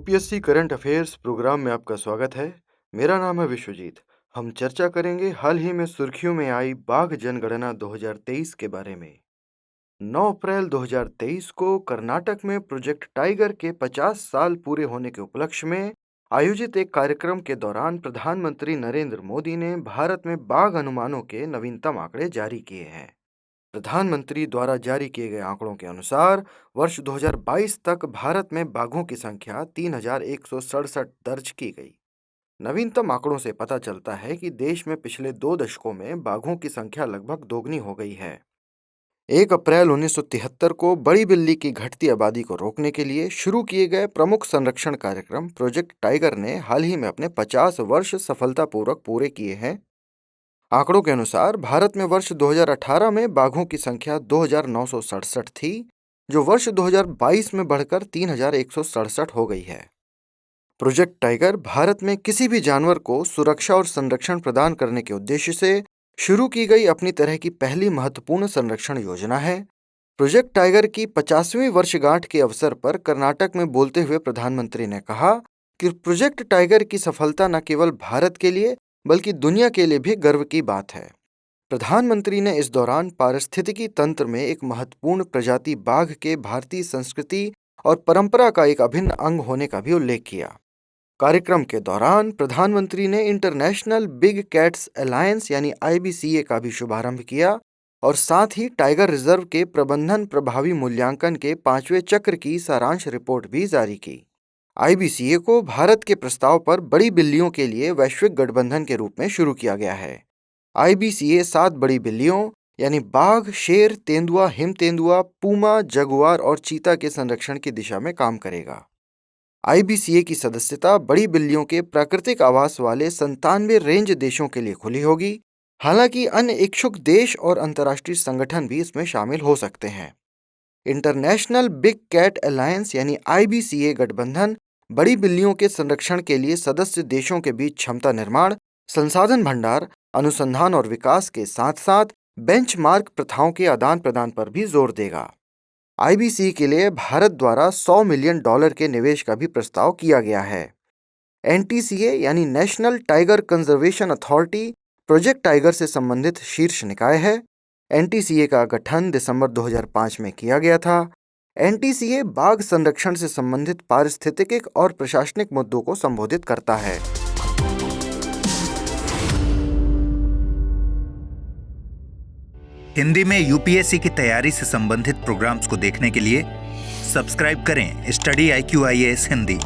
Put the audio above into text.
UPSC current affairs programme में आपका स्वागत है। मेरा नाम है विश्वजीत। हम चर्चा करेंगे हाल ही में सुर्खियों में आई बाघ जनगणना 2023 के बारे में। 9 अप्रैल 2023 को कर्नाटक में प्रोजेक्ट टाइगर के 50 साल पूरे होने के उपलक्ष्य में आयोजित एक कार्यक्रम के दौरान प्रधानमंत्री नरेंद्र मोदी ने भारत में बाघ अनुमानों के नवीनतम आंकड़े जारी किए हैं। प्रधानमंत्री द्वारा जारी किए गए आंकड़ों के अनुसार वर्ष 2022 तक भारत में बाघों की संख्या 3,167 दर्ज की गई। नवीनतम आंकड़ों से पता चलता है कि देश में पिछले 2 दशकों में बाघों की संख्या लगभग दोगुनी हो गई है। 1 अप्रैल 1973 को बड़ी बिल्ली की घटती आबादी को रोकने के लिए शुरू किए गए प्रमुख संरक्षण कार्यक्रम प्रोजेक्ट टाइगर ने हाल ही में अपने 50 वर्ष सफलतापूर्वक पूरे किए हैं। आंकड़ों के अनुसार भारत में वर्ष 2018 में बाघों की संख्या 2,967 थी, जो वर्ष 2022 में बढ़कर 3,167 हो गई है। प्रोजेक्ट टाइगर भारत में किसी भी जानवर को सुरक्षा और संरक्षण प्रदान करने के उद्देश्य से शुरू की गई अपनी तरह की पहली महत्वपूर्ण संरक्षण योजना है। प्रोजेक्ट टाइगर की 50वीं वर्षगांठ के अवसर पर कर्नाटक में बोलते हुए प्रधानमंत्री ने कहा कि प्रोजेक्ट टाइगर की सफलता न केवल भारत के लिए बल्कि दुनिया के लिए भी गर्व की बात है। प्रधानमंत्री ने इस दौरान पारिस्थितिकी तंत्र में एक महत्वपूर्ण प्रजाति बाघ के भारतीय संस्कृति और परंपरा का एक अभिन्न अंग होने का भी उल्लेख किया। कार्यक्रम के दौरान प्रधानमंत्री ने इंटरनेशनल बिग कैट्स अलायंस यानी IBCA का भी शुभारंभ किया और साथ ही टाइगर रिजर्व के प्रबंधन प्रभावी मूल्यांकन के 5वें चक्र की सारांश रिपोर्ट भी जारी की। IBCA को भारत के प्रस्ताव पर बड़ी बिल्लियों के लिए वैश्विक गठबंधन के रूप में शुरू किया गया है। IBCA 7 बड़ी बिल्लियों यानी बाघ, शेर, तेंदुआ, हिम तेंदुआ, पूमा, जगुआर और चीता के संरक्षण की दिशा में काम करेगा। IBCA की सदस्यता बड़ी बिल्लियों के प्राकृतिक आवास वाले 97 रेंज देशों के लिए खुली होगी। हालांकि अन्य इच्छुक देश और अंतर्राष्ट्रीय संगठन भी इसमें शामिल हो सकते हैं। इंटरनेशनल बिग कैट अलायंस यानी IBCA गठबंधन बड़ी बिल्लियों के संरक्षण के लिए सदस्य देशों के बीच क्षमता निर्माण, संसाधन भंडार, अनुसंधान और विकास के साथ साथ बेंचमार्क प्रथाओं के आदान प्रदान पर भी जोर देगा। IBCA के लिए भारत द्वारा $100 मिलियन के निवेश का भी प्रस्ताव किया गया है। NTCA यानी national tiger conservation authority project tiger से संबंधित शीर्ष निकाय है। NTCA का गठन दिसंबर 2005 में किया गया था। NTCA बाघ संरक्षण से संबंधित पारिस्थितिक और प्रशासनिक मुद्दों को संबोधित करता है। हिंदी में यूपीएससी की तैयारी से संबंधित प्रोग्राम्स को देखने के लिए सब्सक्राइब करें स्टडी IQ IAS हिंदी।